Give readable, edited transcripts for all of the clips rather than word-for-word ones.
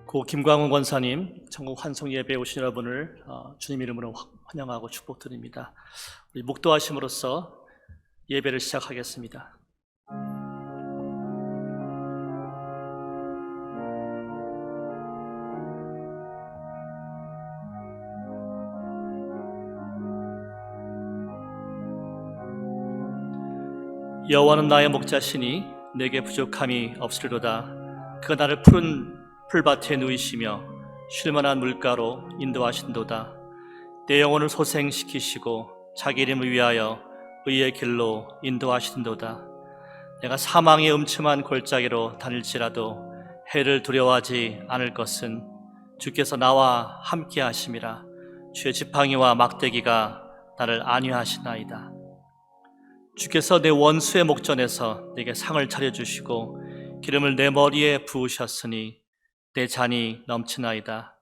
고 김광훈 권사님, 천국 환송 예배에 오신 여러분을 주님 이름으로 환영하고 축복드립니다. 우리 묵도하심으로써 예배를 시작하겠습니다. 여호와는 나의 목자시니 내게 부족함이 없으리로다. 그가 나를 푸른 풀밭에 누이시며 쉴만한 물가로 인도하신도다. 내 영혼을 소생시키시고 자기 이름을 위하여 의의 길로 인도하신도다. 내가 사망의 음침한 골짜기로 다닐지라도 해를 두려워하지 않을 것은 주께서 나와 함께 하심이라. 주의 지팡이와 막대기가 나를 안위하시나이다. 주께서 내 원수의 목전에서 내게 상을 차려주시고 기름을 내 머리에 부으셨으니 내 잔이 넘치나이다.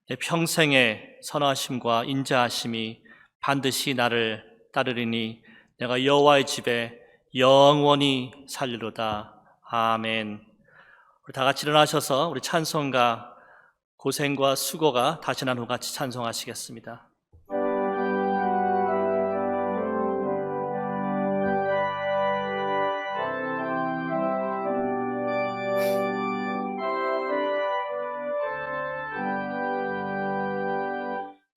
내 평생의 선하심과 인자하심이 반드시 나를 따르리니 내가 여호와의 집에 영원히 살리로다. 아멘. 우리 다 같이 일어나셔서 우리 찬송가 고생과 수고가 다시 난 후 같이 찬송하시겠습니다.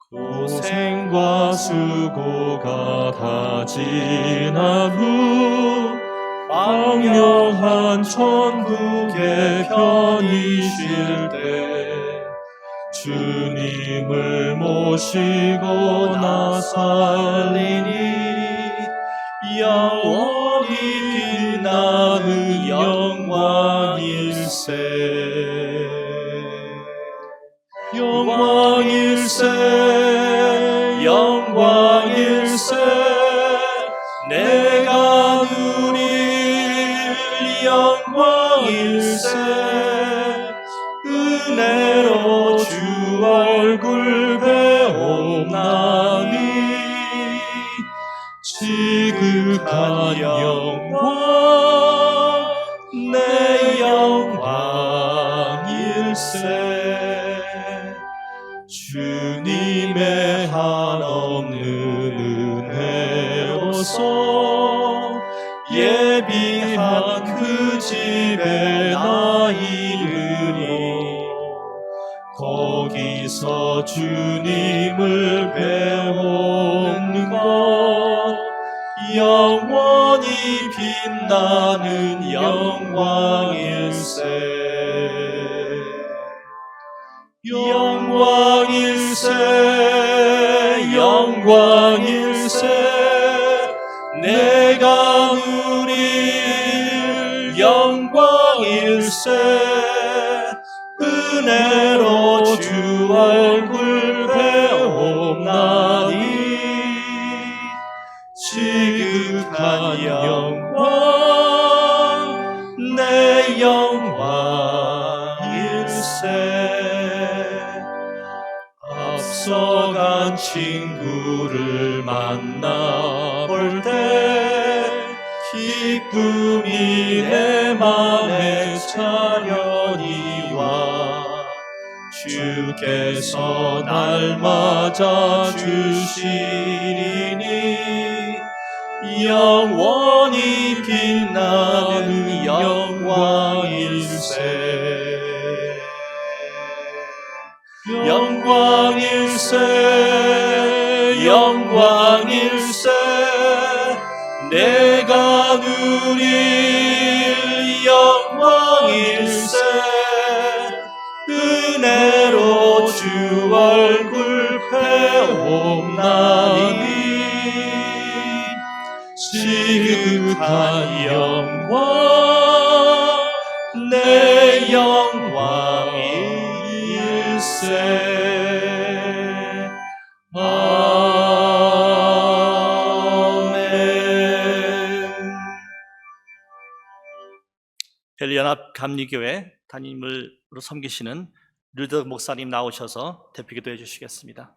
고생과 수고가 다 지난 후 광명한 천국에 편히 쉴 때 주님을 모시고 나 살리니 영원히 빛나는 영광일세. 영광일세, 영광일세, 내가 누릴 영광일세. 은혜로 주 얼굴 배옵나니 지극한 영광, 내 영광일세. 주님의 한없는 은혜로서 예비한 그 집에 나 이르니 거기서 주님을 배우는 것 영원히 빛나는 영광일세. 영광일세, 영광일세, 내가 누릴 영광일세. 은혜로 주 얼굴 배옵나니 지극한 영광, 내 영광일세. 앞서간 친구를 만나볼 때 기쁨이 내 맘에 차련히 와 주께서 날 맞아 주시리니 영원히 빛나는 영광일세 영광일세 영광일세 내가 누릴 영광일세 은혜로 주 얼굴 배움나니 지극한 영광 내 영광일세 아멘. 벨연합 감리교회 담임으로 섬기시는 르드 목사님 나오셔서 대표기도 해주시겠습니다.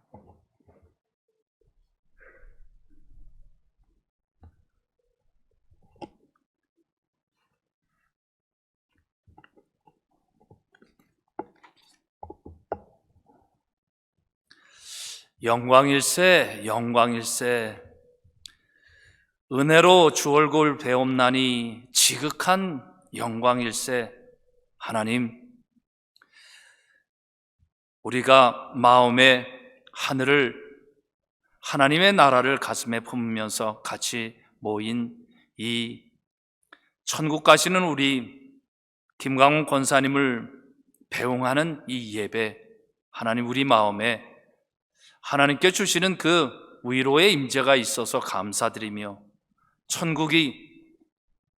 영광일세 영광일세 은혜로 주 얼굴 배움나니 지극한 영광일세. 하나님, 우리가 마음에 하늘을, 하나님의 나라를 가슴에 품으면서 같이 모인 이 천국 가시는 우리 김광훈 권사님을 배웅하는 이 예배, 하나님 우리 마음에 하나님께 주시는 그 위로의 임재가 있어서 감사드리며, 천국이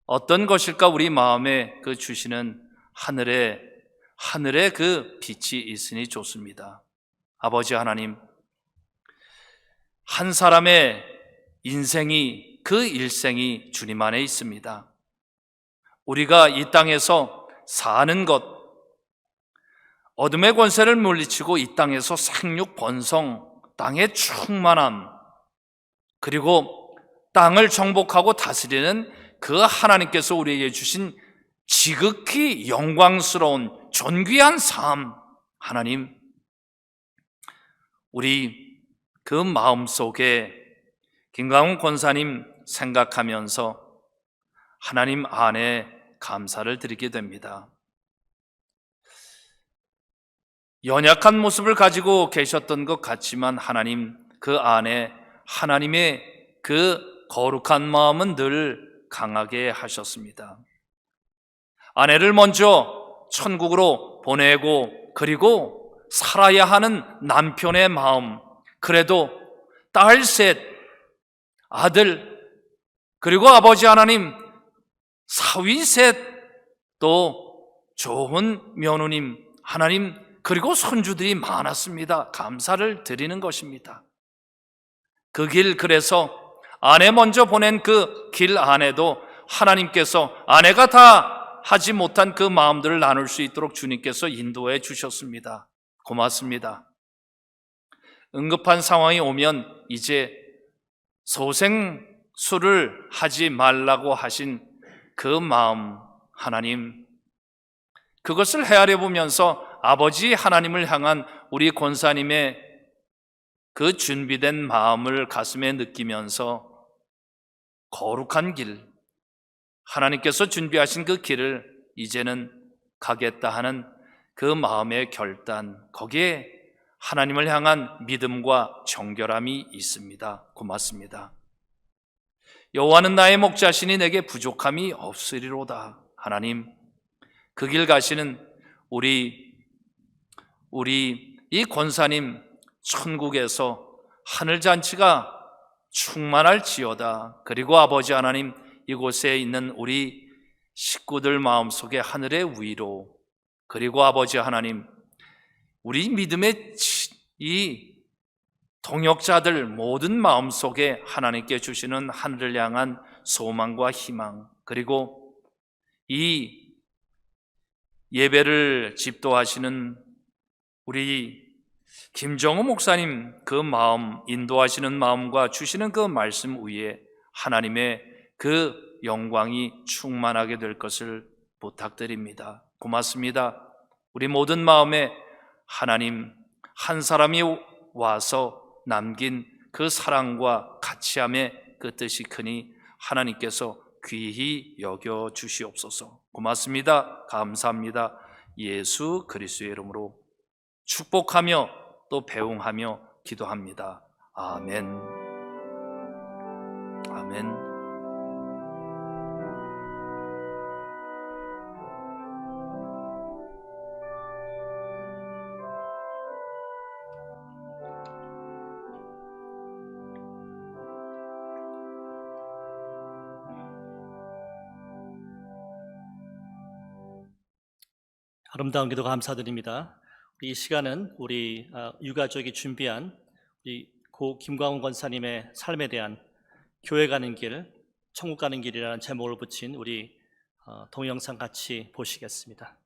어떤 것일까 우리 마음에 그 주시는 하늘의 그 빛이 있으니 좋습니다. 아버지 하나님, 한 사람의 인생이, 그 일생이 주님 안에 있습니다. 우리가 이 땅에서 사는 것, 어둠의 권세를 물리치고 이 땅에서 생육 번성, 땅의 충만함, 그리고 땅을 정복하고 다스리는 그 하나님께서 우리에게 주신 지극히 영광스러운 존귀한 삶, 하나님, 우리 그 마음속에 김광훈 권사님 생각하면서 하나님 안에 감사를 드리게 됩니다. 연약한 모습을 가지고 계셨던 것 같지만 하나님, 그 안에 하나님의 그 거룩한 마음은 늘 강하게 하셨습니다. 아내를 먼저 천국으로 보내고 그리고 살아야 하는 남편의 마음, 그래도 딸 셋, 아들, 그리고 아버지 하나님, 사위 셋, 또 좋은 며느님, 하나님, 그리고 손주들이 많았습니다. 감사를 드리는 것입니다. 그 길, 그래서 아내 먼저 보낸 그 길 안에도 하나님께서 아내가 다 하지 못한 그 마음들을 나눌 수 있도록 주님께서 인도해 주셨습니다. 고맙습니다. 응급한 상황이 오면 이제 소생술을 하지 말라고 하신 그 마음, 하나님, 그것을 헤아려 보면서 아버지 하나님을 향한 우리 권사님의 그 준비된 마음을 가슴에 느끼면서 거룩한 길, 하나님께서 준비하신 그 길을 이제는 가겠다 하는 그 마음의 결단, 거기에 하나님을 향한 믿음과 정결함이 있습니다. 고맙습니다. 여호와는 나의 목자시니 내게 부족함이 없으리로다. 하나님, 그 길 가시는 우리 이 권사님, 천국에서 하늘잔치가 충만할지어다. 그리고 아버지 하나님, 이곳에 있는 우리 식구들 마음속에 하늘의 위로, 그리고 아버지 하나님, 우리 믿음의 이 동역자들 모든 마음속에 하나님께 주시는 하늘을 향한 소망과 희망, 그리고 이 예배를 집도하시는 우리 김정우 목사님 그 마음, 인도하시는 마음과 주시는 그 말씀 위에 하나님의 그 영광이 충만하게 될 것을 부탁드립니다. 고맙습니다. 우리 모든 마음에 하나님 한 사람이 와서 남긴 그 사랑과 가치함의 그 뜻이 크니 하나님께서 귀히 여겨 주시옵소서. 고맙습니다. 감사합니다. 예수 그리스도의 이름으로 축복하며 또 배웅하며 기도합니다. 아멘. 아멘. 아름다운 기도 감사드립니다. 이 시간은 우리 유가족이 준비한 우리 고 김광훈 권사님의 삶에 대한 교회 가는 길, 천국 가는 길이라는 제목을 붙인 우리 동영상 같이 보시겠습니다.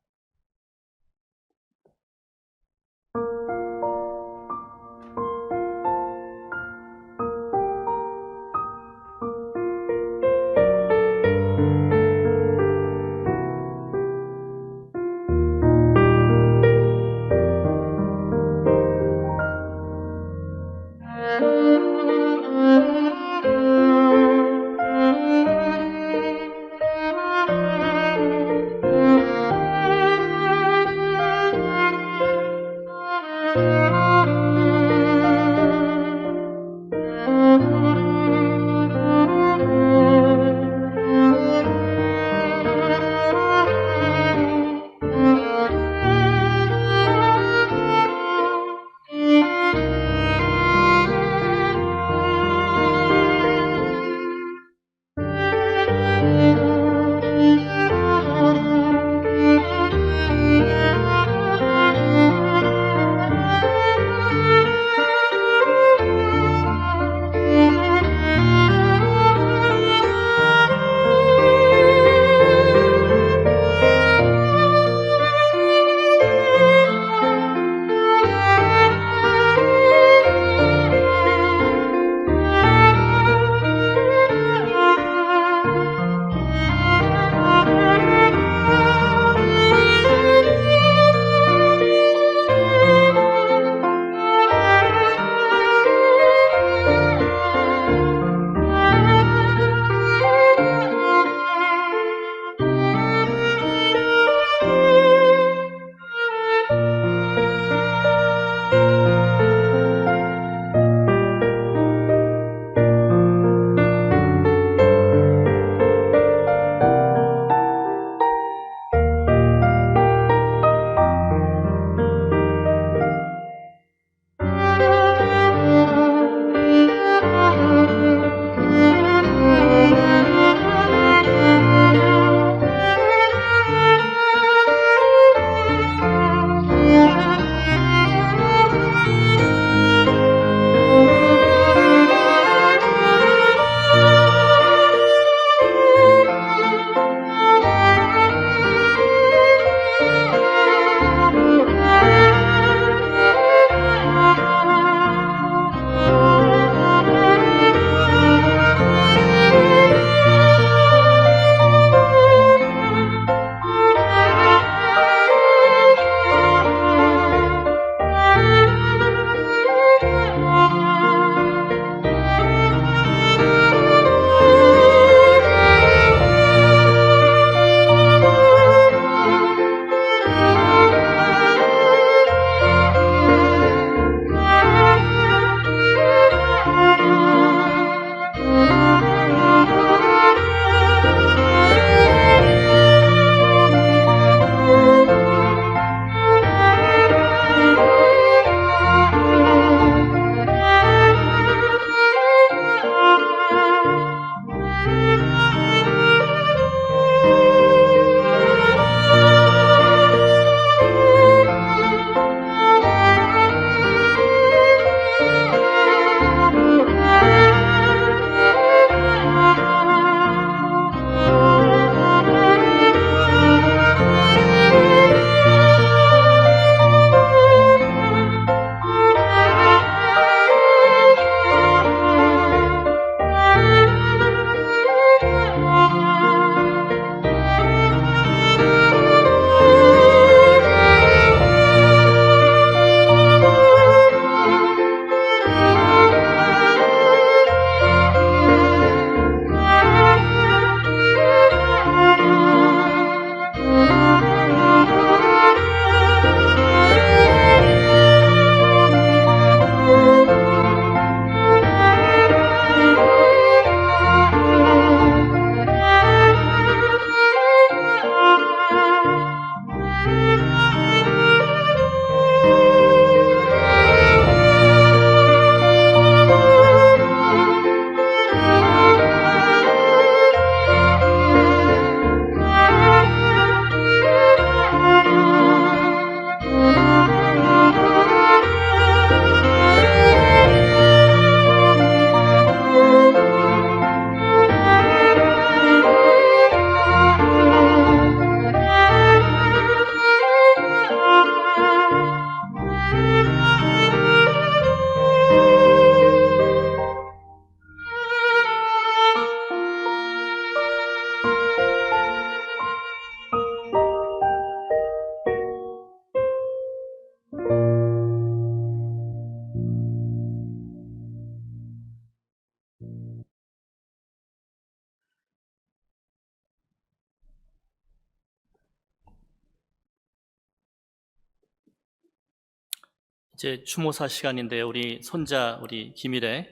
이제 추모사 시간인데 우리 손자 우리 김일애,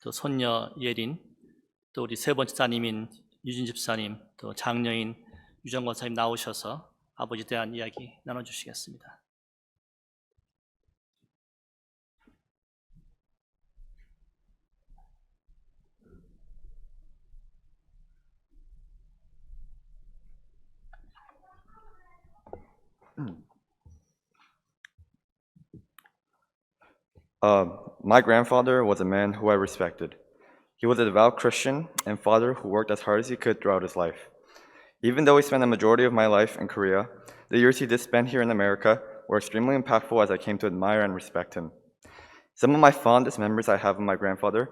또 손녀 예린, 또 우리 세 번째 따님인 유진 집사님, 또 장녀인 유정 권사님 나오셔서 아버지에 대한 이야기 나눠주시겠습니다. My grandfather was a man who I respected. He was a devout Christian and father who worked as hard as he could throughout his life. Even though he spent the majority of my life in Korea, the years he did spend here in America were extremely impactful as I came to admire and respect him. Some of my fondest memories I have of my grandfather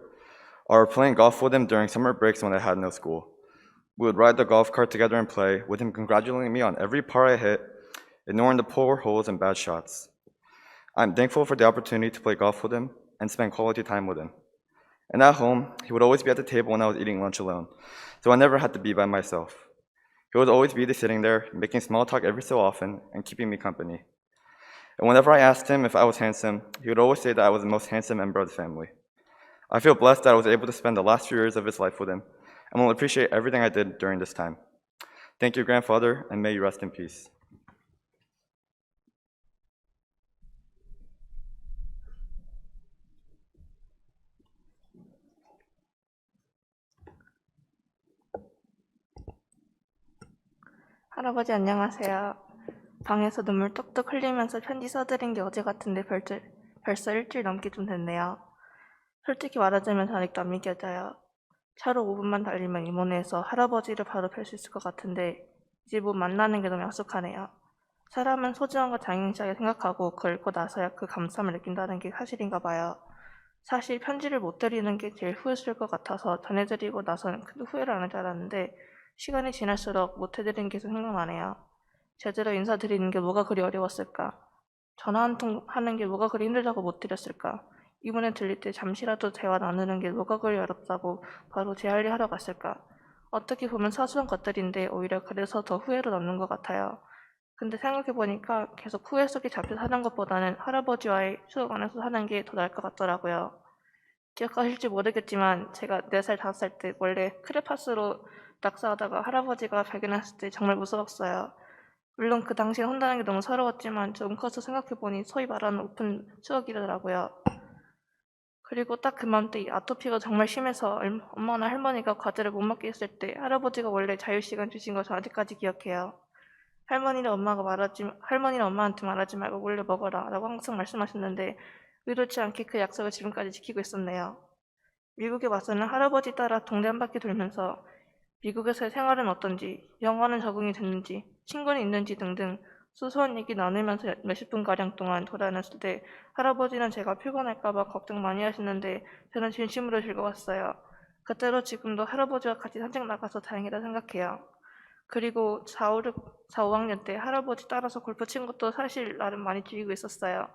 are playing golf with him during summer breaks when I had no school. We would ride the golf cart together and play, with him congratulating me on every par I hit, ignoring the poor holes and bad shots. I'm thankful for the opportunity to play golf with him and spend quality time with him. And at home, he would always be at the table when I was eating lunch alone, so I never had to be by myself. He would always be sitting there, making small talk every so often and keeping me company. And whenever I asked him if I was handsome, he would always say that I was the most handsome member of the family. I feel blessed that I was able to spend the last few years of his life with him, and will appreciate everything I did during this time. Thank you, grandfather, and may you rest in peace. 할아버지 안녕하세요. 방에서 눈물 뚝뚝 흘리면서 편지 써드린 게 어제 같은데 벌써 일주일 넘게 좀 됐네요. 솔직히 말하자면 아직도 안 믿겨져요. 차로 5분만 달리면 이모네에서 할아버지를 바로 뵐 수 있을 것 같은데 이제 뭐 만나는 게 너무 약속하네요. 사람은 소중함과 당연시하게 생각하고 그걸 읽고 나서야 그 감사함을 느낀다는 게 사실인가 봐요. 사실 편지를 못 드리는 게 제일 후회스러울 것 같아서 전해드리고 나서는 큰 후회를 안 할 줄 알았는데 시간이 지날수록 못 해드리는 게 생각나네요. 제대로 인사드리는 게 뭐가 그리 어려웠을까? 전화 한 통 하는 게 뭐가 그리 힘들다고 못 드렸을까? 이번에 들릴 때 잠시라도 대화 나누는 게 뭐가 그리 어렵다고 바로 제 할 일 하러 갔을까? 어떻게 보면 사소한 것들인데 오히려 그래서 더 후회로 남는 것 같아요. 근데 생각해보니까 계속 후회 속에 잡혀 사는 것보다는 할아버지와의 추억 안에서 사는 게 더 나을 것 같더라고요. 기억하실지 모르겠지만 제가 4살, 5살 때 원래 크레파스로 낙서하다가 할아버지가 발견했을 때 정말 무서웠어요. 물론 그 당시엔 혼자는 게 너무 서러웠지만 좀 커서 생각해보니 소위 말하는 오픈 추억이더라고요. 그리고 딱 그맘때 이 아토피가 정말 심해서 엄마나 할머니가 과제를 못 맡게 했을 때 할아버지가 원래 자유시간 주신 거 저 아직까지 기억해요. 할머니는 엄마한테 말하지 말고 몰래 먹어라 라고 항상 말씀하셨는데 의도치 않게 그 약속을 지금까지 지키고 있었네요. 미국에 와서는 할아버지 따라 동네 한 바퀴 돌면서 미국에서의 생활은 어떤지, 영어는 적응이 됐는지, 친구는 있는지 등등 소소한 얘기 나누면서 몇십 분가량 동안 돌아다녔을 때 할아버지는 제가 피곤할까봐 걱정 많이 하시는데 저는 진심으로 즐거웠어요. 그때로 지금도 할아버지와 같이 산책 나가서 다행이다 생각해요. 그리고 4, 5학년 때 할아버지 따라서 골프 친 것도 사실 나름 많이 즐기고 있었어요.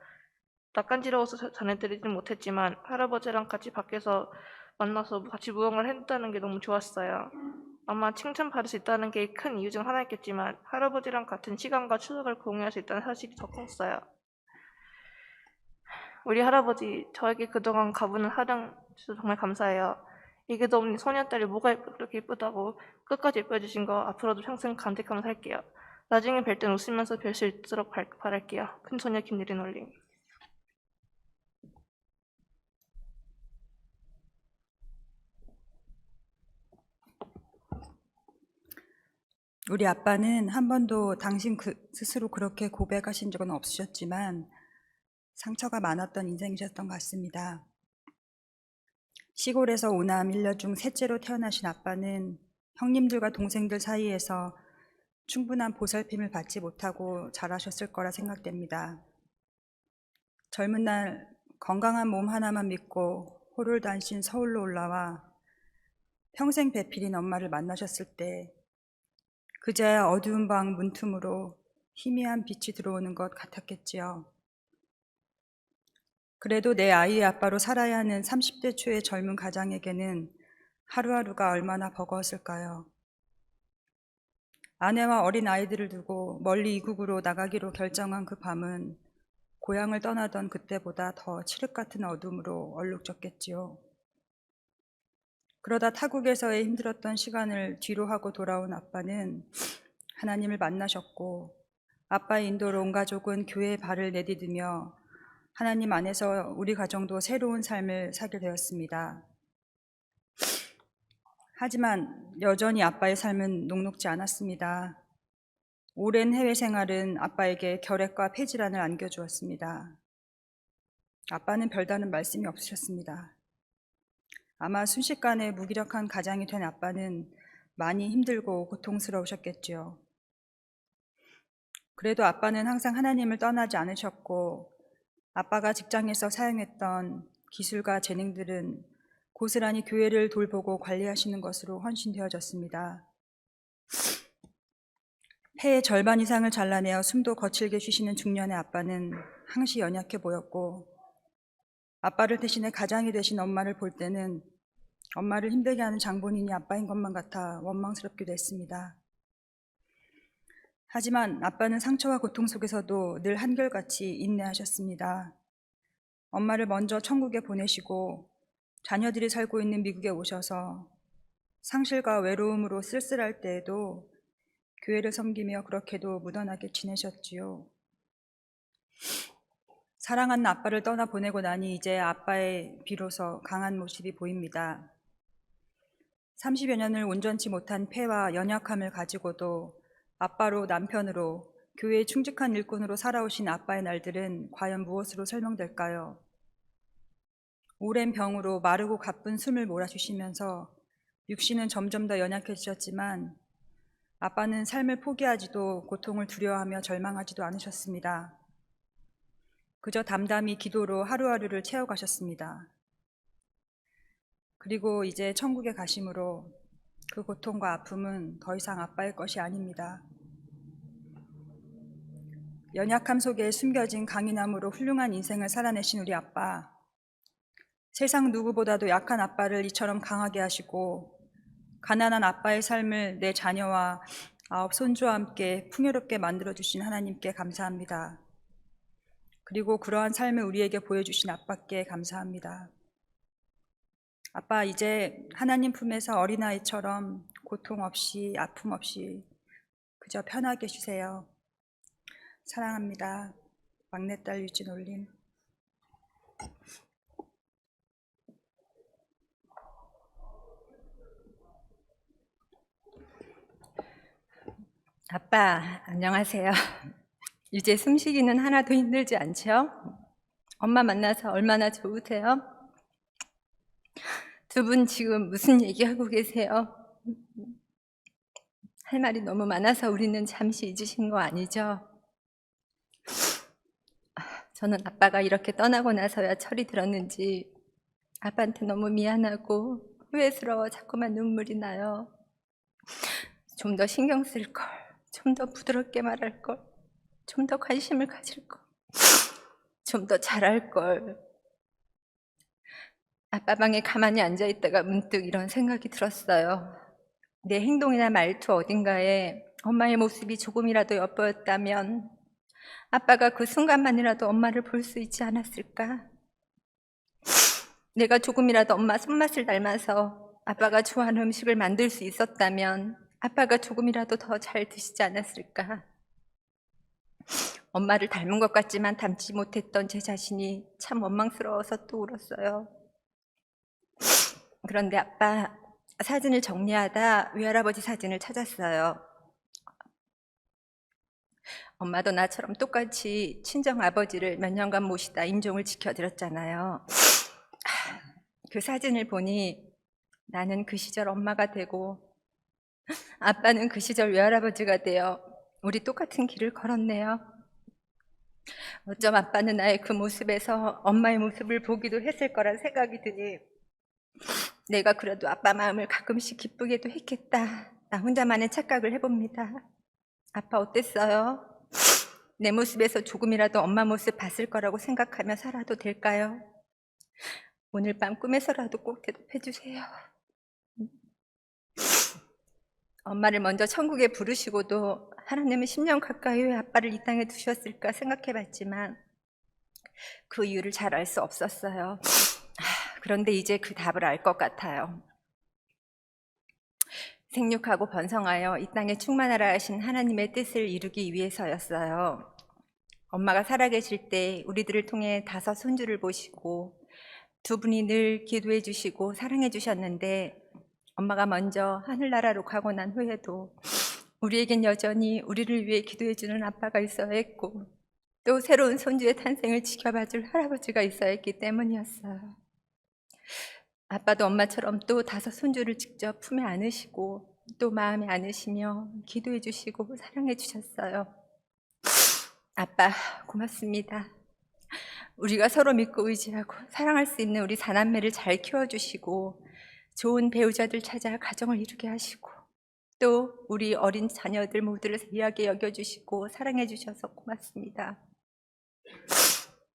낯간지러워서 전해드리진 못했지만 할아버지랑 같이 밖에서 만나서 같이 무언가를 했다는 게 너무 좋았어요. 아마 칭찬받을 수 있다는 게 큰 이유 중 하나였겠지만 할아버지랑 같은 시간과 추억을 공유할 수 있다는 사실이 더 컸어요. 우리 할아버지 저에게 그동안 가부는 사랑 주셔서 정말 감사해요. 이게도 없는 소녀딸이 뭐가 이렇게 예쁘다고 끝까지 예뻐해주신 거 앞으로도 평생 간직하면서 살게요. 나중에 뵐 땐 웃으면서 뵐 수 있도록 바랄게요. 큰소녀 김예린 올림. 우리 아빠는 한 번도 당신 스스로 그렇게 고백하신 적은 없으셨지만 상처가 많았던 인생이셨던 것 같습니다. 시골에서 오남 일녀 중 셋째로 태어나신 아빠는 형님들과 동생들 사이에서 충분한 보살핌을 받지 못하고 자라셨을 거라 생각됩니다. 젊은 날 건강한 몸 하나만 믿고 호롤단신 서울로 올라와 평생 배필인 엄마를 만나셨을 때 그제야 어두운 방 문틈으로 희미한 빛이 들어오는 것 같았겠지요. 그래도 내 아이의 아빠로 살아야 하는 30대 초의 젊은 가장에게는 하루하루가 얼마나 버거웠을까요? 아내와 어린 아이들을 두고 멀리 이국으로 나가기로 결정한 그 밤은 고향을 떠나던 그때보다 더 칠흑 같은 어둠으로 얼룩졌겠지요. 그러다 타국에서의 힘들었던 시간을 뒤로 하고 돌아온 아빠는 하나님을 만나셨고, 아빠의 인도로 온 가족은 교회에 발을 내디디며 하나님 안에서 우리 가정도 새로운 삶을 살게 되었습니다. 하지만 여전히 아빠의 삶은 녹록지 않았습니다. 오랜 해외 생활은 아빠에게 결핵과 폐질환을 안겨주었습니다. 아빠는 별다른 말씀이 없으셨습니다. 아마 순식간에 무기력한 가장이 된 아빠는 많이 힘들고 고통스러우셨겠지요. 그래도 아빠는 항상 하나님을 떠나지 않으셨고, 아빠가 직장에서 사용했던 기술과 재능들은 고스란히 교회를 돌보고 관리하시는 것으로 헌신되어졌습니다. 폐의 절반 이상을 잘라내어 숨도 거칠게 쉬시는 중년의 아빠는 항시 연약해 보였고, 아빠를 대신해 가장이 되신 엄마를 볼 때는 엄마를 힘들게 하는 장본인이 아빠인 것만 같아 원망스럽기도 했습니다. 하지만 아빠는 상처와 고통 속에서도 늘 한결같이 인내하셨습니다. 엄마를 먼저 천국에 보내시고 자녀들이 살고 있는 미국에 오셔서 상실과 외로움으로 쓸쓸할 때에도 교회를 섬기며 그렇게도 무던하게 지내셨지요. 사랑하는 아빠를 떠나보내고 나니 이제 아빠의 비로소 강한 모습이 보입니다. 30여 년을 온전치 못한 폐와 연약함을 가지고도 아빠로, 남편으로, 교회에 충직한 일꾼으로 살아오신 아빠의 날들은 과연 무엇으로 설명될까요? 오랜 병으로 마르고 가쁜 숨을 몰아주시면서 육신은 점점 더 연약해지셨지만 아빠는 삶을 포기하지도 고통을 두려워하며 절망하지도 않으셨습니다. 그저 담담히 기도로 하루하루를 채워가셨습니다. 그리고 이제 천국에 가심으로 그 고통과 아픔은 더 이상 아빠의 것이 아닙니다. 연약함 속에 숨겨진 강인함으로 훌륭한 인생을 살아내신 우리 아빠, 세상 누구보다도 약한 아빠를 이처럼 강하게 하시고 가난한 아빠의 삶을 내 자녀와 9 손주와 함께 풍요롭게 만들어주신 하나님께 감사합니다. 그리고 그러한 삶을 우리에게 보여주신 아빠께 감사합니다. 아빠, 이제 하나님 품에서 어린아이처럼 고통 없이 아픔 없이 그저 편하게 쉬세요. 사랑합니다. 막내딸 유진 올림. 아빠, 안녕하세요. 이제 숨쉬기는 하나도 힘들지 않죠? 엄마 만나서 얼마나 좋으세요? 두 분 지금 무슨 얘기하고 계세요? 할 말이 너무 많아서 우리는 잠시 잊으신 거 아니죠? 저는 아빠가 이렇게 떠나고 나서야 철이 들었는지 아빠한테 너무 미안하고 후회스러워 자꾸만 눈물이 나요. 좀 더 신경 쓸 걸, 좀 더 부드럽게 말할 걸, 좀 더 관심을 가질 걸, 좀 더 잘할 걸. 아빠 방에 가만히 앉아있다가 문득 이런 생각이 들었어요. 내 행동이나 말투 어딘가에 엄마의 모습이 조금이라도 엿보였다면 아빠가 그 순간만이라도 엄마를 볼 수 있지 않았을까? 내가 조금이라도 엄마 손맛을 닮아서 아빠가 좋아하는 음식을 만들 수 있었다면 아빠가 조금이라도 더 잘 드시지 않았을까? 엄마를 닮은 것 같지만 닮지 못했던 제 자신이 참 원망스러워서 또 울었어요. 그런데 아빠, 사진을 정리하다 외할아버지 사진을 찾았어요. 엄마도 나처럼 똑같이 친정아버지를 몇 년간 모시다 인종을 지켜드렸잖아요. 그 사진을 보니 나는 그 시절 엄마가 되고 아빠는 그 시절 외할아버지가 되어 우리 똑같은 길을 걸었네요. 어쩜 아빠는 나의 그 모습에서 엄마의 모습을 보기도 했을 거란 생각이 드니 내가 그래도 아빠 마음을 가끔씩 기쁘게도 했겠다. 나 혼자만의 착각을 해봅니다. 아빠 어땠어요? 내 모습에서 조금이라도 엄마 모습 봤을 거라고 생각하며 살아도 될까요? 오늘 밤 꿈에서라도 꼭 대답해주세요. 엄마를 먼저 천국에 부르시고도 하나님은 10년 가까이 왜 아빠를 이 땅에 두셨을까 생각해봤지만 그 이유를 잘 알 수 없었어요. 그런데 이제 그 답을 알 것 같아요. 생육하고 번성하여 이 땅에 충만하라 하신 하나님의 뜻을 이루기 위해서였어요. 엄마가 살아계실 때 우리들을 통해 5 손주를 보시고 2분이 늘 기도해 주시고 사랑해 주셨는데, 엄마가 먼저 하늘나라로 가고 난 후에도 우리에겐 여전히 우리를 위해 기도해 주는 아빠가 있어야 했고, 또 새로운 손주의 탄생을 지켜봐 줄 할아버지가 있어야 했기 때문이었어요. 아빠도 엄마처럼 또 5 손주를 직접 품에 안으시고 또 마음에 안으시며 기도해 주시고 사랑해 주셨어요. 아빠, 고맙습니다. 우리가 서로 믿고 의지하고 사랑할 수 있는 우리 4남매를 잘 키워주시고 좋은 배우자들 찾아 가정을 이루게 하시고, 또 우리 어린 자녀들 모두를 귀하게 여겨주시고 사랑해 주셔서 고맙습니다.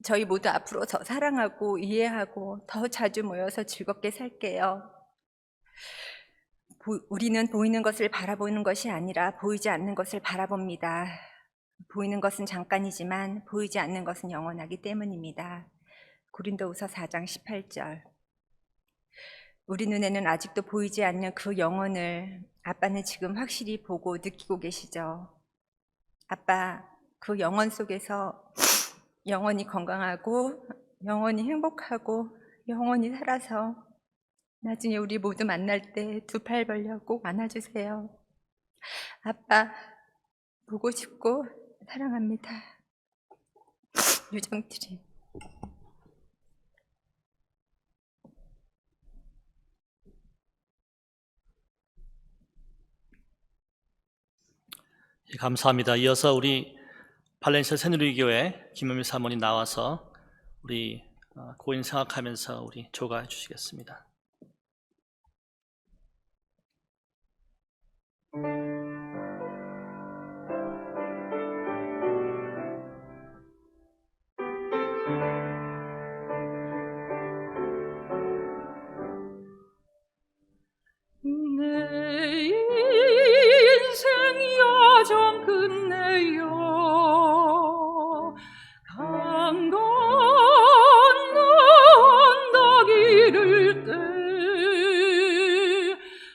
저희 모두 앞으로 더 사랑하고 이해하고 더 자주 모여서 즐겁게 살게요. 우리는 보이는 것을 바라보는 것이 아니라 보이지 않는 것을 바라봅니다. 보이는 것은 잠깐이지만 보이지 않는 것은 영원하기 때문입니다. 고린도후서 4장 18절. 우리 눈에는 아직도 보이지 않는 그 영혼을 아빠는 지금 확실히 보고 느끼고 계시죠. 아빠, 그 영혼 속에서 영원히 건강하고 영원히 행복하고 영원히 살아서 나중에 우리 모두 만날 때 2 팔 벌려 꼭 안아주세요. 아빠, 보고 싶고 사랑합니다. 유정트리. 예, 감사합니다. 이어서 우리 발렌시아 새누리교회 김현미 사모님 나와서 우리 고인 생각하면서 우리 조가해 주시겠습니다. 내 인생 여정 끝내요 강 건너 언덕 이를 때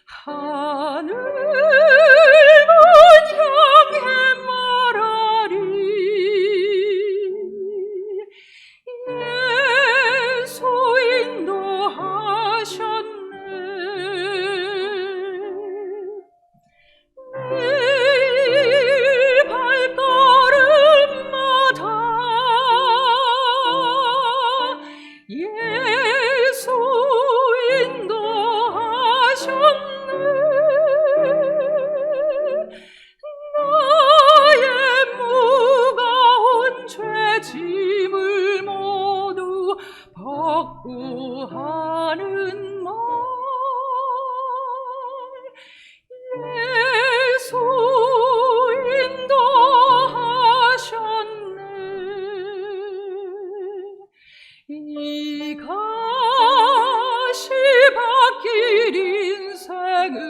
하늘문 향해 말하리 예수 인도하셨네 매일 발걸음마다 예수 인도하셨네 나의 무거운 죄짐을 모두 벗고 하는 말 예수 인도하셨네 이 가시밭길 인생을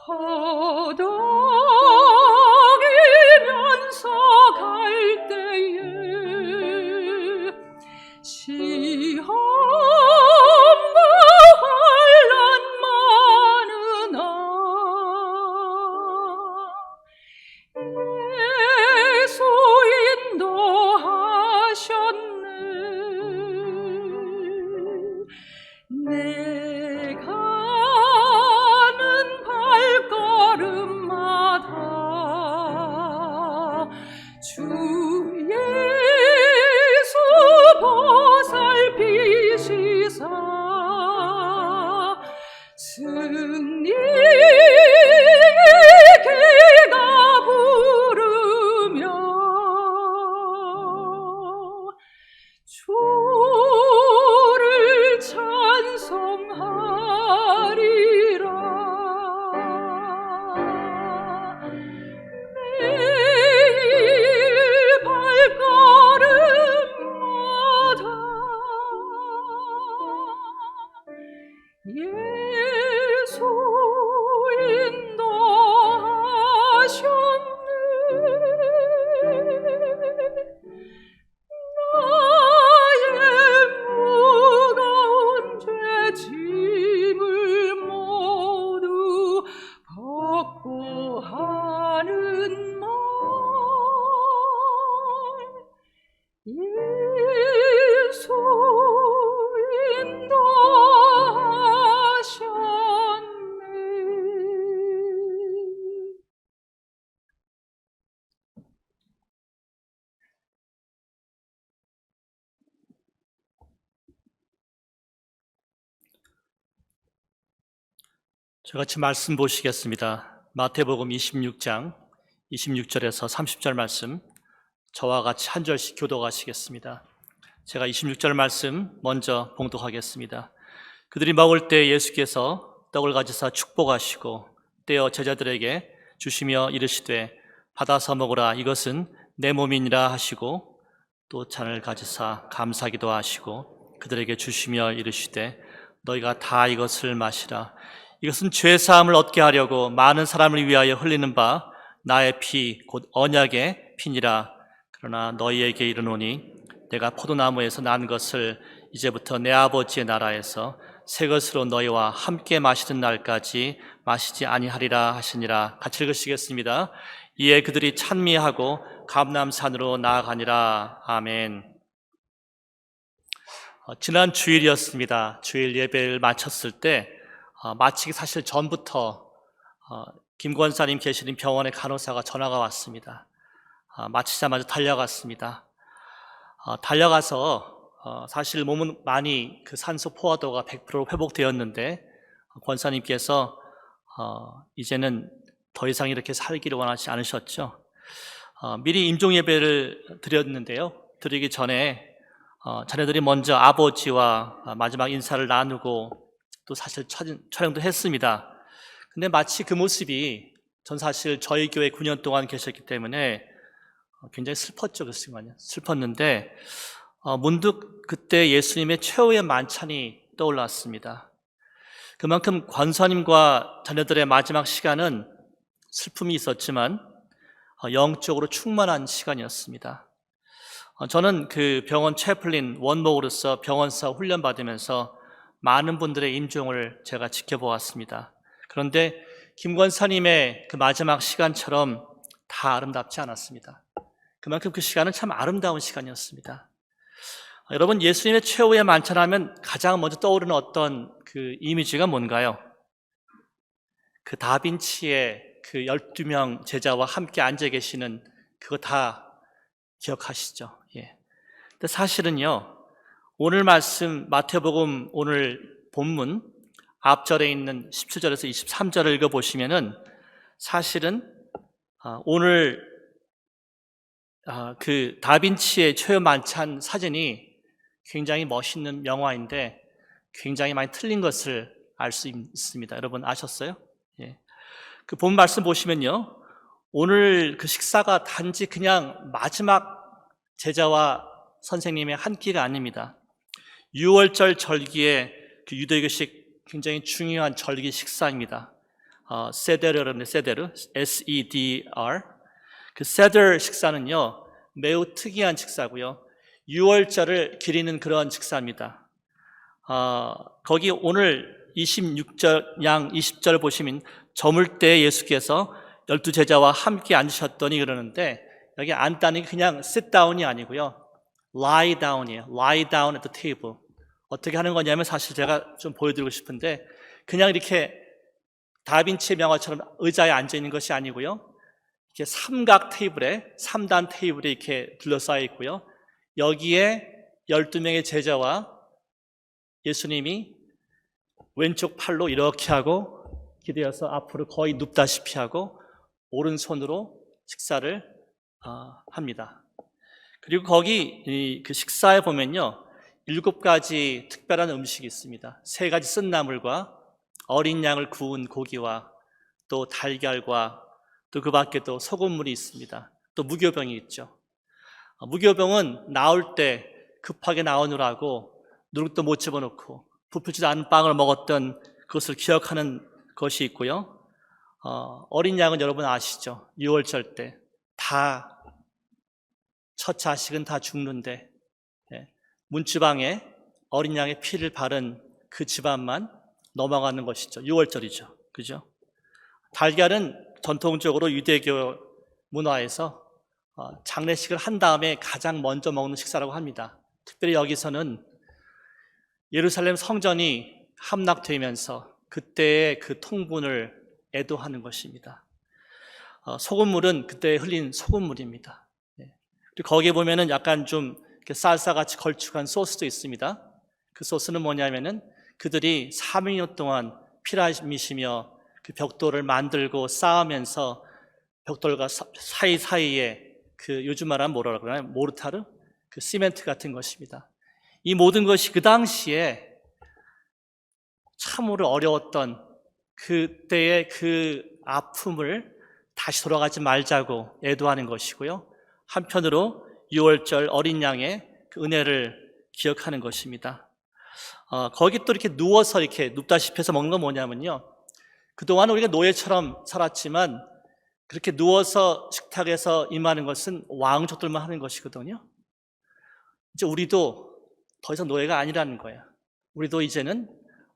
허덕이면서 갈 때에 시험과 환난 많으나 예수 인도하셨네 내 가는 발걸음마다 주 예수 보살피시사 승리의 개가 부르며 주를 찬송하리라 매일 발걸음마다 예수 인도하셨네 미소 인도하셨네. 저같이 말씀 보시겠습니다. 마태복음 26장 26절에서 30절 말씀, 저와 같이 한 절씩 교독하시겠습니다. 제가 26절 말씀 먼저 봉독하겠습니다. 그들이 먹을 때 예수께서 떡을 가지사 축복하시고 떼어 제자들에게 주시며 이르시되 받아서 먹으라, 이것은 내 몸이니라 하시고 또 잔을 가지사 감사기도 하시고 그들에게 주시며 이르시되 너희가 다 이것을 마시라, 이것은 죄 사함을 얻게 하려고 많은 사람을 위하여 흘리는 바 나의 피 곧 언약의 피니라. 그러나 너희에게 이르노니 내가 포도나무에서 난 것을 이제부터 내 아버지의 나라에서 새 것으로 너희와 함께 마시는 날까지 마시지 아니하리라 하시니라. 같이 읽으시겠습니다. 이에 그들이 찬미하고 감람산으로 나아가니라. 아멘. 지난 주일이었습니다. 주일 예배를 마쳤을 때 마치기 사실 전부터 김 권사님 계시는 병원의 간호사가 전화가 왔습니다. 마치자마자 달려갔습니다. 달려가서 사실 몸은 많이 그 산소 포화도가 100% 회복되었는데 권사님께서 이제는 더 이상 이렇게 살기를 원하지 않으셨죠. 미리 임종 예배를 드렸는데요. 드리기 전에 자녀들이 먼저 아버지와 마지막 인사를 나누고 또 사실 촬영도 했습니다. 근데 마치 그 모습이 전 사실 저희 교회 9년 동안 계셨기 때문에 굉장히 슬펐죠. 그 순간에 슬펐는데 문득 그때 예수님의 최후의 만찬이 떠올랐습니다. 그만큼 권사님과 자녀들의 마지막 시간은 슬픔이 있었지만 영적으로 충만한 시간이었습니다. 저는 그 병원 채플린 원목으로서 병원사 훈련 받으면서 많은 분들의 임종을 제가 지켜보았습니다. 그런데 김 권사님의 그 마지막 시간처럼 다 아름답지 않았습니다. 그만큼 그 시간은 참 아름다운 시간이었습니다. 여러분, 예수님의 최후의 만찬하면 가장 먼저 떠오르는 어떤 그 이미지가 뭔가요? 그 다빈치의 그 12명 제자와 함께 앉아 계시는 그거 다 기억하시죠? 예. 근데 사실은요, 오늘 말씀 마태복음 오늘 본문 앞절에 있는 17절에서 23절을 읽어보시면은 사실은 오늘 그 다빈치의 최후 만찬 사진이 굉장히 멋있는 명화인데 굉장히 많이 틀린 것을 알 수 있습니다. 여러분 아셨어요? 예. 그 본 말씀 보시면요, 오늘 그 식사가 단지 그냥 마지막 제자와 선생님의 한 끼가 아닙니다. 6월절 절기의 그 유대교식 굉장히 중요한 절기 식사입니다. 세데르, 세데르, S-E-D-R. 그 세데르 식사는요, 매우 특이한 식사고요. 6월절을 기리는 그런 식사입니다. 거기 오늘 26절, 양 20절 보시면 저물 때 예수께서 12제자와 함께 앉으셨더니 그러는데 여기 앉다는 게 그냥 sit down이 아니고요. lie down이에요. lie down at the table. 어떻게 하는 거냐면 사실 제가 좀 보여드리고 싶은데 그냥 이렇게 다빈치의 명화처럼 의자에 앉아 있는 것이 아니고요. 이렇게 삼각 테이블에 3단 테이블에 이렇게 둘러싸여 있고요. 여기에 12명의 제자와 예수님이 왼쪽 팔로 이렇게 하고 기대어서 앞으로 거의 눕다시피 하고 오른손으로 식사를 합니다. 그리고 거기 그 식사에 보면요, 7가지 특별한 음식이 있습니다. 3가지 쓴나물과 어린 양을 구운 고기와 또 달걀과 또 그 밖에 또 소금물이 있습니다. 또 무교병이 있죠. 무교병은 나올 때 급하게 나오느라고 누룩도 못 집어넣고 부풀지도 않은 빵을 먹었던 그것을 기억하는 것이 있고요. 어린 양은 여러분 아시죠? 6월절 때 다 첫 자식은 다 죽는데 문지방에 어린 양의 피를 바른 그 집안만 넘어가는 것이죠. 6월절이죠. 그죠? 달걀은 전통적으로 유대교 문화에서 장례식을 한 다음에 가장 먼저 먹는 식사라고 합니다. 특별히 여기서는 예루살렘 성전이 함락되면서 그때의 그 통분을 애도하는 것입니다. 소금물은 그때 흘린 소금물입니다. 그리고 거기에 보면은 약간 좀 쌀쌀같이 걸쭉한 소스도 있습니다. 그 소스는 뭐냐면은 그들이 300년 동안 피라미시며 그 벽돌을 만들고 쌓으면서 벽돌과 사이사이에 그 요즘 말하면 뭐라고 그러나요? 모르타르? 그 시멘트 같은 것입니다. 이 모든 것이 그 당시에 참으로 어려웠던 그때의 그 아픔을 다시 돌아가지 말자고 애도하는 것이고요. 한편으로 6월절 어린 양의 그 은혜를 기억하는 것입니다. 거기 또 이렇게 누워서 이렇게 눕다시피 해서 먹는 건 뭐냐면요. 그동안 우리가 노예처럼 살았지만 그렇게 누워서 식탁에서 임하는 것은 왕족들만 하는 것이거든요. 이제 우리도 더 이상 노예가 아니라는 거예요. 우리도 이제는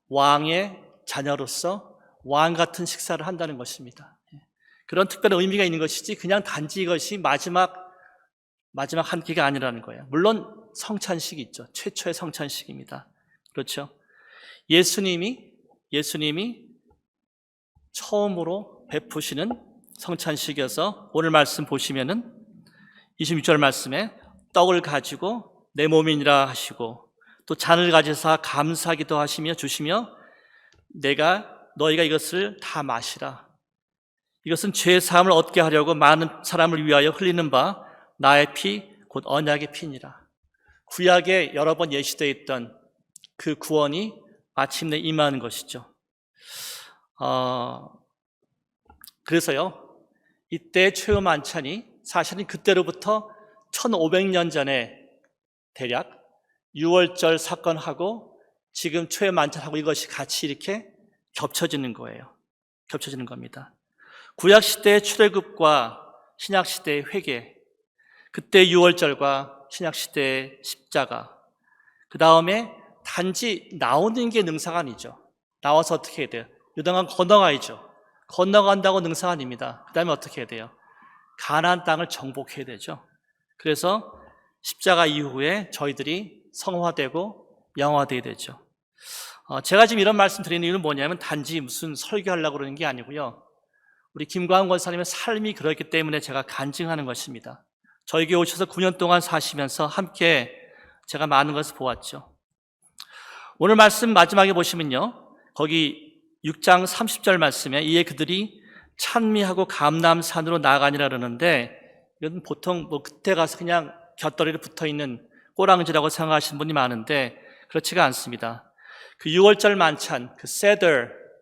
왕의 자녀로서 왕 같은 식사를 한다는 것입니다. 그런 특별한 의미가 있는 것이지 그냥 단지 이것이 마지막 한 끼가 아니라는 거예요. 물론 성찬식이 있죠. 최초의 성찬식입니다. 그렇죠? 예수님이 처음으로 베푸시는 성찬식이어서 오늘 말씀 보시면은 26절 말씀에 떡을 가지고 내 몸이니라 하시고 또 잔을 가지사 감사기도 하시며 주시며 너희가 이것을 다 마시라. 이것은 죄 사함을 얻게 하려고 많은 사람을 위하여 흘리는 바 나의 피 곧 언약의 피니라. 구약에 여러 번 예시되어 있던 그 구원이 마침내 임하는 것이죠. 그래서요, 이때 최후 만찬이 사실은 그때로부터 1500년 전에 대략 6월절 사건하고 지금 최후 만찬하고 이것이 같이 이렇게 겹쳐지는 거예요. 겹쳐지는 겁니다. 구약 시대의 출애굽과 신약 시대의 회개, 그때 6월절과 신약 시대의 십자가, 그 다음에 단지 나오는 게 능사가 아니죠. 나와서 어떻게 해야 돼요? 요단강 건너가야죠. 건너간다고 능사가 아닙니다. 그 다음에 어떻게 해야 돼요? 가나안 땅을 정복해야 되죠. 그래서 십자가 이후에 저희들이 성화되고 영화되어야 되죠. 제가 지금 이런 말씀 드리는 이유는 뭐냐면 단지 무슨 설교하려고 그러는 게 아니고요. 우리 김광훈 권사님의 삶이 그렇기 때문에 제가 간증하는 것입니다. 저희 교회 오셔서 9년 동안 사시면서 함께 제가 많은 것을 보았죠. 오늘 말씀 마지막에 보시면요. 거기 6장 30절 말씀에 이에 그들이 찬미하고 감람산으로 나아가니라 그러는데 이건 보통 그때 가서 그냥 곁더리로 붙어있는 꼬랑지라고 생각하시는 분이 많은데 그렇지가 않습니다. 그 6월절 만찬, 그 세더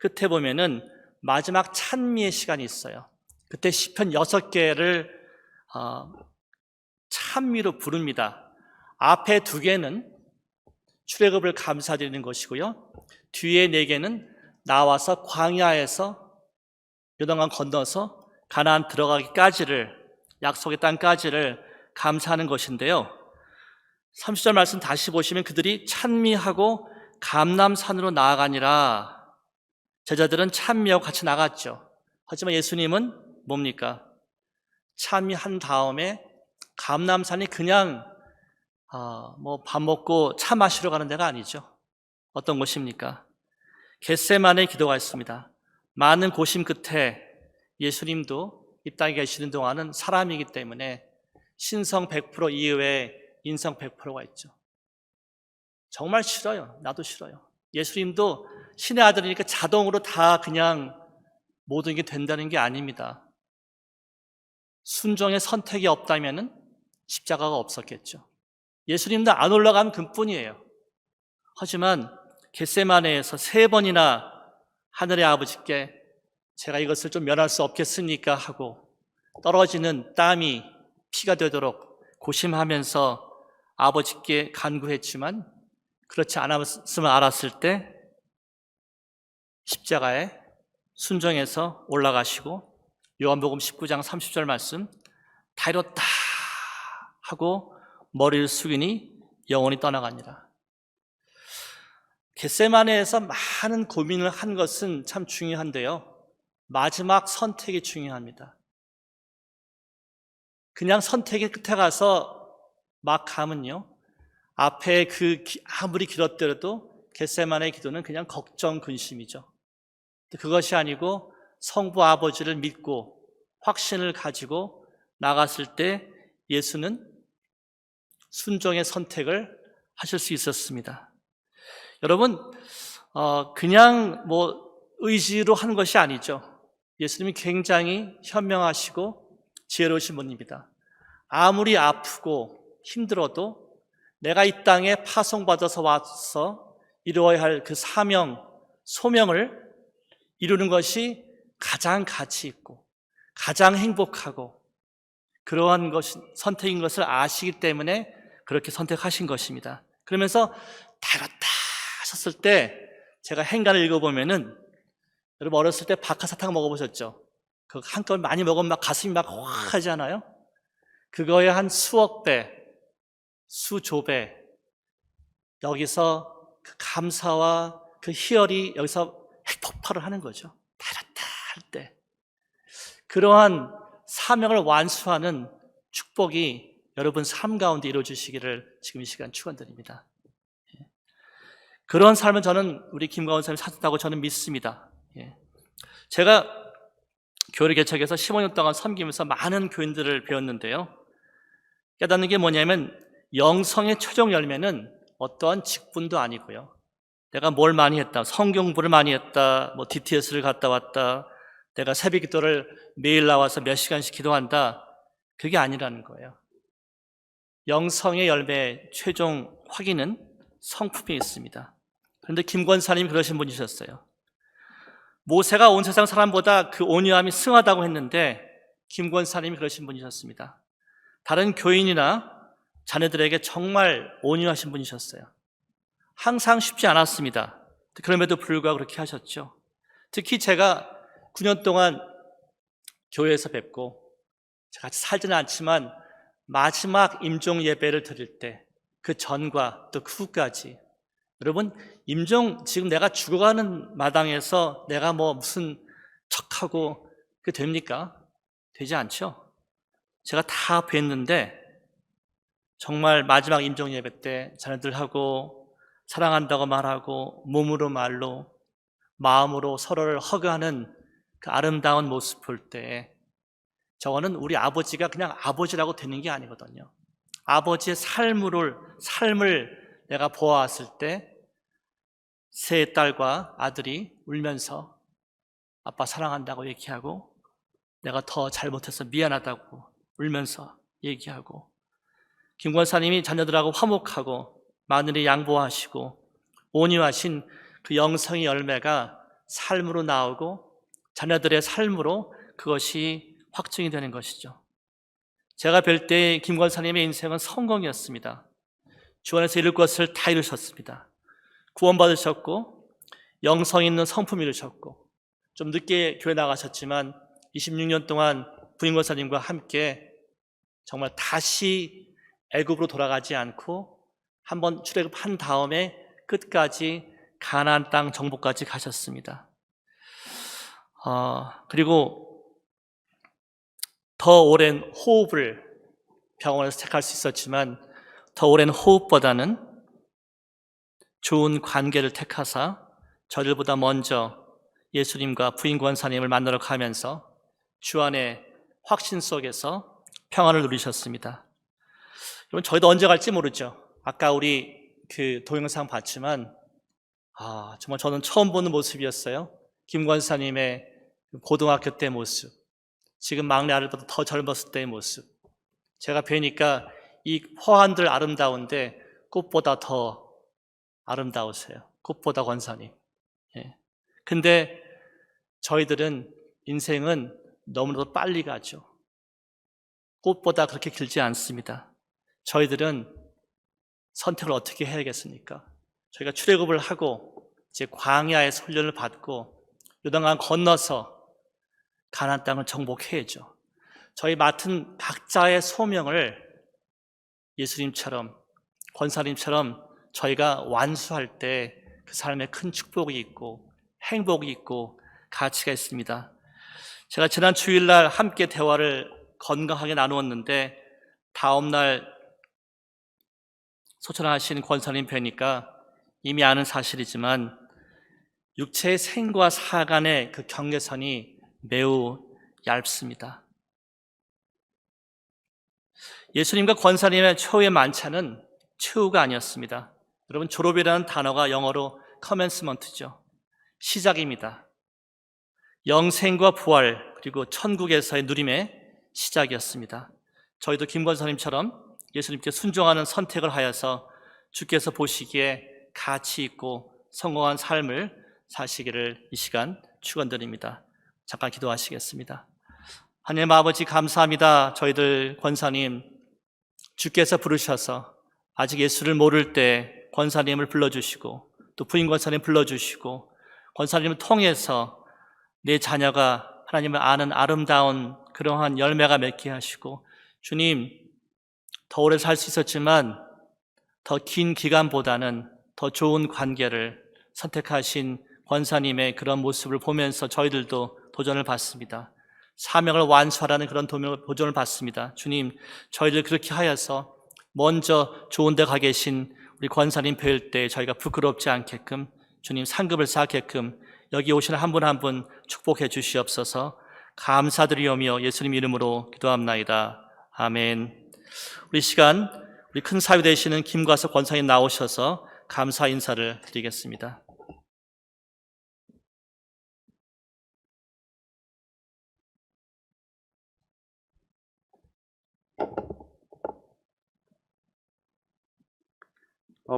끝에 보면은 마지막 찬미의 시간이 있어요. 그때 시편 6개를 찬미로 부릅니다. 앞에 2개는 출애굽을 감사드리는 것이고요. 뒤에 4개는 나와서 광야에서 요단강 건너서 가나안 들어가기까지를, 약속의 땅까지를 감사하는 것인데요. 30절 말씀 다시 보시면 그들이 찬미하고 감람산으로 나아가니라. 제자들은 찬미하고 같이 나갔죠. 하지만 예수님은 뭡니까? 찬미한 다음에 감람산이 그냥 밥 먹고 차 마시러 가는 데가 아니죠. 어떤 곳입니까? 겟세마네 기도가 있습니다. 많은 고심 끝에 예수님도 이 땅에 계시는 동안은 사람이기 때문에 신성 100% 이외에 인성 100%가 있죠. 정말 싫어요. 나도 싫어요. 예수님도 신의 아들이니까 자동으로 다 그냥 모든 게 된다는 게 아닙니다. 순종의 선택이 없다면은 십자가가 없었겠죠. 예수님도 안 올라가면 그뿐이에요. 하지만 겟세마네에서 3번이나 하늘의 아버지께 제가 이것을 좀 면할 수 없겠습니까? 하고 떨어지는 땀이 피가 되도록 고심하면서 아버지께 간구했지만 그렇지 않았음을 알았을 때 십자가에 순종해서 올라가시고 요한복음 19장 30절 말씀 다 이뤘다 하고 머리를 숙이니 영원히 떠나가니라. 겟세마네에서 많은 고민을 한 것은 참 중요한데요. 마지막 선택이 중요합니다. 그냥 선택의 끝에 가서 막 가면요, 앞에 아무리 길었더라도 겟세마네의 기도는 그냥 걱정, 근심이죠. 그것이 아니고 성부 아버지를 믿고 확신을 가지고 나갔을 때 예수는 순종의 선택을 하실 수 있었습니다. 여러분, 그냥 의지로 하는 것이 아니죠. 예수님이 굉장히 현명하시고 지혜로우신 분입니다. 아무리 아프고 힘들어도 내가 이 땅에 파송받아서 와서 이루어야 할 그 사명, 소명을 이루는 것이 가장 가치 있고 가장 행복하고 그러한 선택인 것을 아시기 때문에 그렇게 선택하신 것입니다. 그러면서 다뤘다 하셨을 때 제가 행간을 읽어보면은, 여러분 어렸을 때 박하사탕 먹어보셨죠? 그 한꺼번에 많이 먹으면 막 가슴이 막 확 하지 않아요? 그거에 한 수억 배, 수조 배, 여기서 그 감사와 그 희열이 여기서 핵폭발을 하는 거죠. 다뤘다 할 때. 그러한 사명을 완수하는 축복이 여러분 삶 가운데 이루어지시기를 지금 이 시간 축원드립니다. 그런 삶을 저는 우리 김광원 사님이 사셨다고 저는 믿습니다. 제가 교회를 개척해서 15년 동안 섬기면서 많은 교인들을 배웠는데요, 깨닫는 게 뭐냐면 영성의 최종 열매는 어떠한 직분도 아니고요, 내가 뭘 많이 했다, 성경 공부를 많이 했다, DTS를 갔다 왔다, 내가 새벽 기도를 매일 나와서 몇 시간씩 기도한다, 그게 아니라는 거예요. 영성의 열매의 최종 확인은 성품에 있습니다. 그런데 김권사님이 그러신 분이셨어요. 모세가 온 세상 사람보다 그 온유함이 승하다고 했는데 김권사님이 그러신 분이셨습니다. 다른 교인이나 자녀들에게 정말 온유하신 분이셨어요. 항상 쉽지 않았습니다. 그럼에도 불구하고 그렇게 하셨죠. 특히 제가 9년 동안 교회에서 뵙고 같이 살지는 않지만 마지막 임종 예배를 드릴 때 그 전과 또 그 후까지, 여러분 임종, 지금 내가 죽어가는 마당에서 내가 무슨 척하고 그게 됩니까? 되지 않죠? 제가 다 뵀는데 정말 마지막 임종 예배 때 자녀들하고 사랑한다고 말하고 몸으로 말로 마음으로 서로를 허그하는 그 아름다운 모습 볼 때, 저거는 우리 아버지가 그냥 아버지라고 되는 게 아니거든요. 아버지의 삶을 내가 보아왔을 때 세 딸과 아들이 울면서 아빠 사랑한다고 얘기하고, 내가 더 잘못해서 미안하다고 울면서 얘기하고, 김 권사님이 자녀들하고 화목하고 마늘이 양보하시고 온유하신 그 영성의 열매가 삶으로 나오고 자녀들의 삶으로 그것이 확증이 되는 것이죠. 제가 뵐 때 김 권사님의 인생은 성공이었습니다. 주 안에서 이룰 것을 다 이루셨습니다. 구원받으셨고 영성 있는 성품 이루셨고, 좀 늦게 교회 나가셨지만 26년 동안 부인 권사님과 함께 정말 다시 애굽으로 돌아가지 않고 한번 출애굽한 다음에 끝까지 가나안 땅 정복까지 가셨습니다. 그리고 더 오랜 호흡을 병원에서 택할 수 있었지만 더 오랜 호흡보다는 좋은 관계를 택하사 저들보다 먼저 예수님과 부인 권사님을 만나러 가면서 주 안에 확신 속에서 평안을 누리셨습니다. 여러분, 저희도 언제 갈지 모르죠. 아까 우리 그 동영상 봤지만 정말 저는 처음 보는 모습이었어요. 김 권사님의 고등학교 때 모습, 지금 막내 아들보다 더 젊었을 때의 모습. 제가 뵈니까 이 호환들 아름다운데 꽃보다 더 아름다우세요. 꽃보다 권사님. 근데 저희들은 인생은 너무나도 빨리 가죠. 꽃보다 그렇게 길지 않습니다. 저희들은 선택을 어떻게 해야겠습니까? 저희가 출애굽을 하고 이제 광야에서 훈련을 받고 요단강 건너서 가나안 땅을 정복해야죠. 저희 맡은 각자의 소명을 예수님처럼, 권사님처럼 저희가 완수할 때 그 삶에 큰 축복이 있고 행복이 있고 가치가 있습니다. 제가 지난 주일날 함께 대화를 건강하게 나누었는데 다음날 소천하신 권사님 뵈니까 이미 아는 사실이지만 육체의 생과 사 간의 그 경계선이 매우 얇습니다. 예수님과 권사님의 최후의 만찬은 최후가 아니었습니다. 여러분, 졸업이라는 단어가 영어로 commencement죠. 시작입니다. 영생과 부활 그리고 천국에서의 누림의 시작이었습니다. 저희도 김 권사님처럼 예수님께 순종하는 선택을 하여서 주께서 보시기에 가치 있고 성공한 삶을 사시기를 이 시간 축원드립니다. 잠깐 기도하시겠습니다. 하나님 아버지, 감사합니다. 저희들 권사님 주께서 부르셔서 아직 예수를 모를 때 권사님을 불러주시고 또 부인 권사님 불러주시고 권사님을 통해서 내 자녀가 하나님을 아는 아름다운 그러한 열매가 맺게 하시고, 주님, 더 오래 살 수 있었지만 더 긴 기간보다는 더 좋은 관계를 선택하신 권사님의 그런 모습을 보면서 저희들도 도전을 받습니다. 사명을 완수하라는 그런 도전을 받습니다. 주님, 저희들 그렇게 하여서 먼저 좋은 데 가 계신 우리 권사님 뵐 때 저희가 부끄럽지 않게끔, 주님 상급을 쌓게끔 여기 오시는 한 분 한 분 축복해 주시옵소서. 감사드리오며 예수님 이름으로 기도합나이다. 아멘. 우리 시간 우리 큰 사위 되시는 김과석 권사님 나오셔서 감사 인사를 드리겠습니다.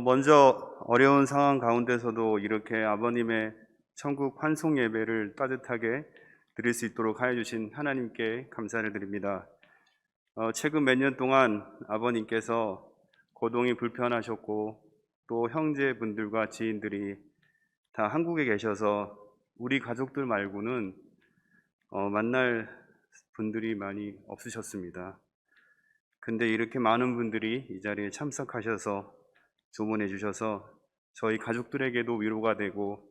먼저 어려운 상황 가운데서도 이렇게 아버님의 천국 환송 예배를 따뜻하게 드릴 수 있도록 하여 주신 하나님께 감사를 드립니다. 최근 몇 년 동안 아버님께서 거동이 불편하셨고 또 형제분들과 지인들이 다 한국에 계셔서 우리 가족들 말고는 만날 분들이 많이 없으셨습니다. 근데 이렇게 많은 분들이 이 자리에 참석하셔서 조문해 주셔서 저희 가족들에게도 위로가 되고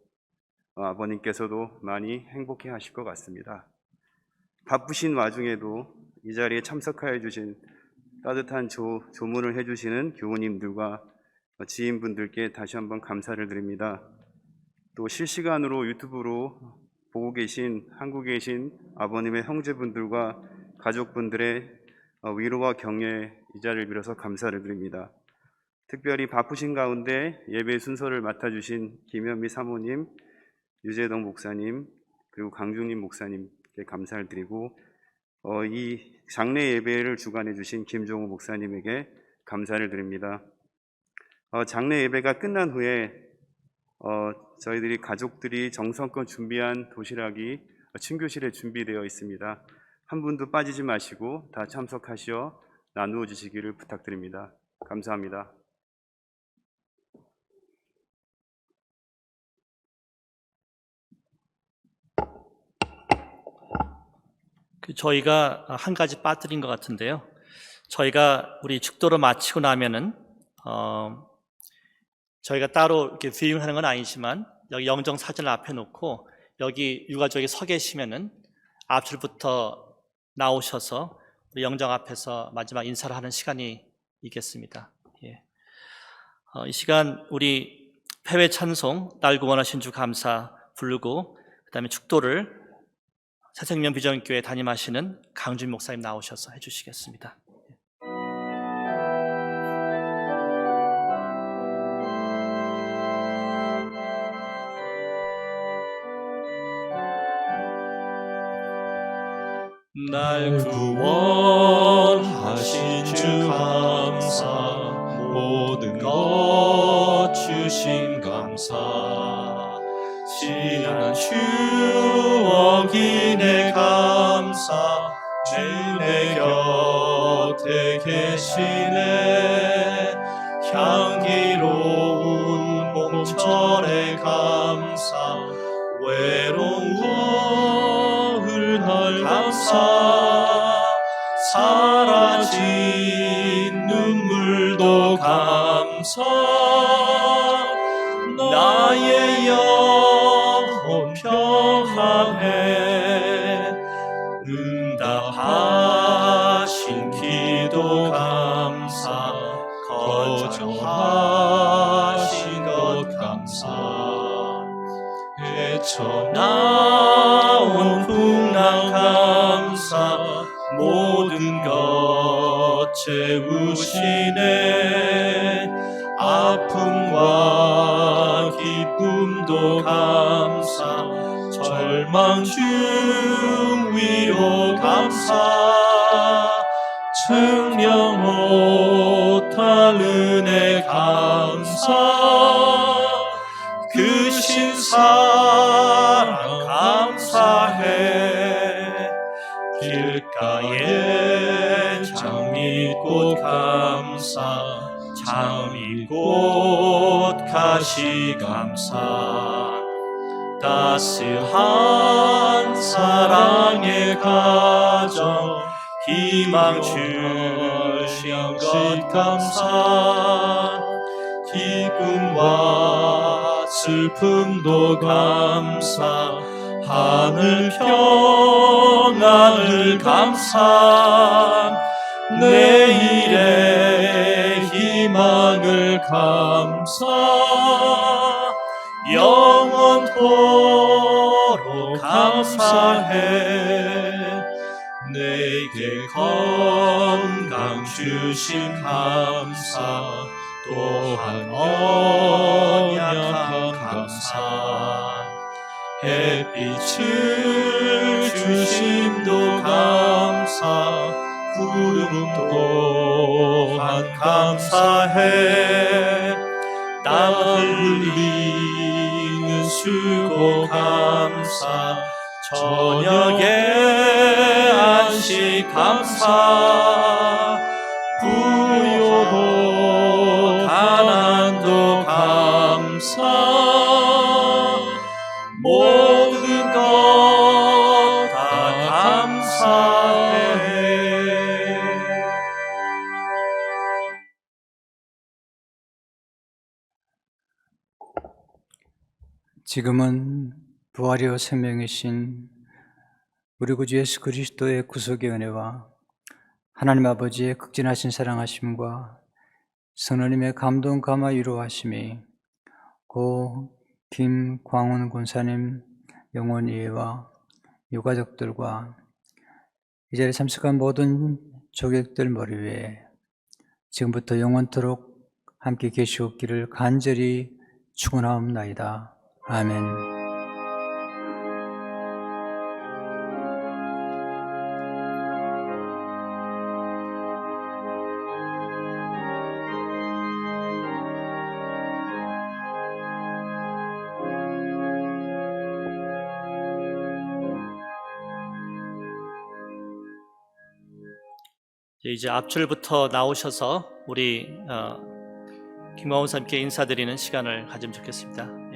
아버님께서도 많이 행복해 하실 것 같습니다. 바쁘신 와중에도 이 자리에 참석하여 주신 따뜻한 조문을 해주시는 교우님들과 지인분들께 다시 한번 감사를 드립니다. 또 실시간으로 유튜브로 보고 계신 한국에 계신 아버님의 형제분들과 가족분들의 위로와 격려 이 자리를 빌어서 감사를 드립니다. 특별히 바쁘신 가운데 예배 순서를 맡아주신 김현미 사모님, 유재동 목사님, 그리고 강중림 목사님께 감사를 드리고 이 장례 예배를 주관해 주신 김종우 목사님에게 감사를 드립니다. 장례 예배가 끝난 후에 저희들이 가족들이 정성껏 준비한 도시락이 친교실에 준비되어 있습니다. 한 분도 빠지지 마시고 다 참석하시어 나누어 주시기를 부탁드립니다. 감사합니다. 저희가 한 가지 빠뜨린 것 같은데요. 저희가 우리 축도를 마치고 나면은 저희가 따로 이렇게 뷰잉하는 건 아니지만 여기 영정 사진을 앞에 놓고 여기 유가족이 서 계시면은 앞줄부터 나오셔서 우리 영정 앞에서 마지막 인사를 하는 시간이 있겠습니다. 예. 이 시간 우리 폐회 찬송 날 구원하신 주 감사 부르고 그다음에 축도를 새생명 비전교회 담임하시는 강준 목사님 나오셔서 해주시겠습니다. 날 구원하신 주 감사, 모든 것 주신 감사, 지난 추억이 내 감사, 내 곁에 계시네. 향기로운 봄철의 감사, 외로운 가을 날 감사, 사라진 눈물도 감사, 나의 영혼 평안해. 응답하신 헤쳐나온 풍랑 감사 모든 것 채우시네 아픔과 기쁨도 감사 절망 중 위로 감사 증명 못할 은혜 감사 크신 사랑 감사해 길가에 장미꽃 감사 장미꽃 가시 감사 따스한 사랑의 가정 희망 주신 것 감사 기쁨과 슬픔도 감사 하늘 평안을 감사 내일의 희망을 감사 영원토록 감사해 내게 건강 주신 감사 또한 언약한 감사 햇빛을 주심도 감사 구름 또한 감사해 땀 흘리는 수고 감사 저녁에 안식 감사 부요도 가난도 감사 모든 것 다 감사해 지금은 부활이요 생명이신 우리 구주 예수 그리스도의 구속의 은혜와 하나님 아버지의 극진하신 사랑하심과 성령님의 감동 감화 위로하심이 고 김광훈 권사님 영혼이와 유가족들과 이 자리에 참석한 모든 조객들 머리 위에 지금부터 영원토록 함께 계시옵기를 간절히 축원하옵나이다. 아멘. 이제 앞줄부터 나오셔서 우리 김광훈 선생님께 인사드리는 시간을 가지면 좋겠습니다.